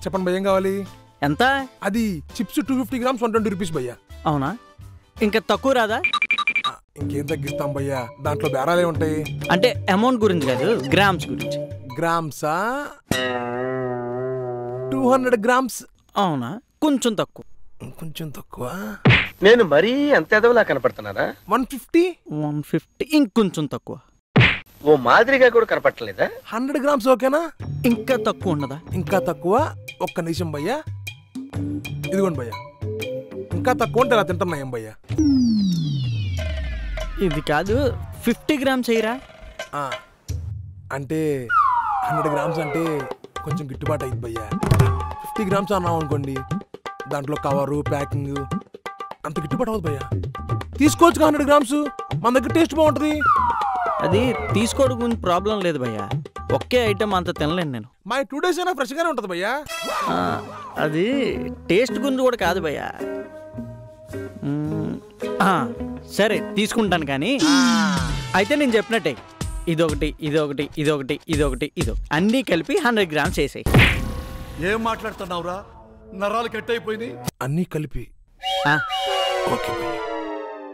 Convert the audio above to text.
చెప్పండి భయ్య, ఏం కావాలి? ఎంత? అది చిప్స్ 250 grams 120 rupees భయ్యా. అవునా? ఇంకా తక్కువ రాదా? ఇంకేం తగ్గిస్తాం భయ్యా, దాంట్లో బేరాలే ఉంటాయి. అంటే అమౌంట్ గురించి కాదు, గ్రామ్స్ గురించి. గ్రామ్సా? 200 grams. అవునా? కొంచెం తక్కువ. కొంచెం తక్కువ? నేను మరీ అంత ఎదవలా కనపడుతున్నారా? 150. ఇంకొంచెం తక్కువ. ఓ మాదిరిగా కూడా కనపడలేదా? 100 grams ఓకేనా? ఇంకా తక్కువ ఉండదా? ఇంకా తక్కువ. ఒక్క నిమిషం భయ్యా, ఇదిగోండి భయ్యా. ఇంకా తక్కువ ఉంటే అలా తింటున్నాం భయ్యా. ఇది కాదు, 50 grams అయ్యరా? అంటే 100 grams అంటే కొంచెం గిట్టుబాటు అయింది భయ్యా. 50 grams అన్నాం అనుకోండి, దాంట్లో కవరు ప్యాకింగ్ అంత గిట్టుబాటు అవుతుంది భయ్యా. తీసుకోవచ్చు 100 grams, మన దగ్గర టేస్ట్ బాగుంటుంది. అది తీసుకోవడం గురించి ప్రాబ్లం లేదు భయ్యా, ఒకే ఐటమ్ అంత తినలేను నేను. మా 2 days అయినా ఫ్రెష్గానే ఉంటుంది భయ్యా. అది టేస్ట్ గురించి కూడా కాదు భయ్యా. సరే తీసుకుంటాను, కానీ అయితే నేను చెప్పినట్టే ఇదొకటి ఇదొకటి ఇదొకటి ఇదొకటి ఇదొకటి అన్నీ కలిపి 100 grams వేసాయి. ఏం మాట్లాడుతున్నావురా? నరాలు కట్ అయిపోయింది. అన్నీ కలిపి ఓకే భయ్యా.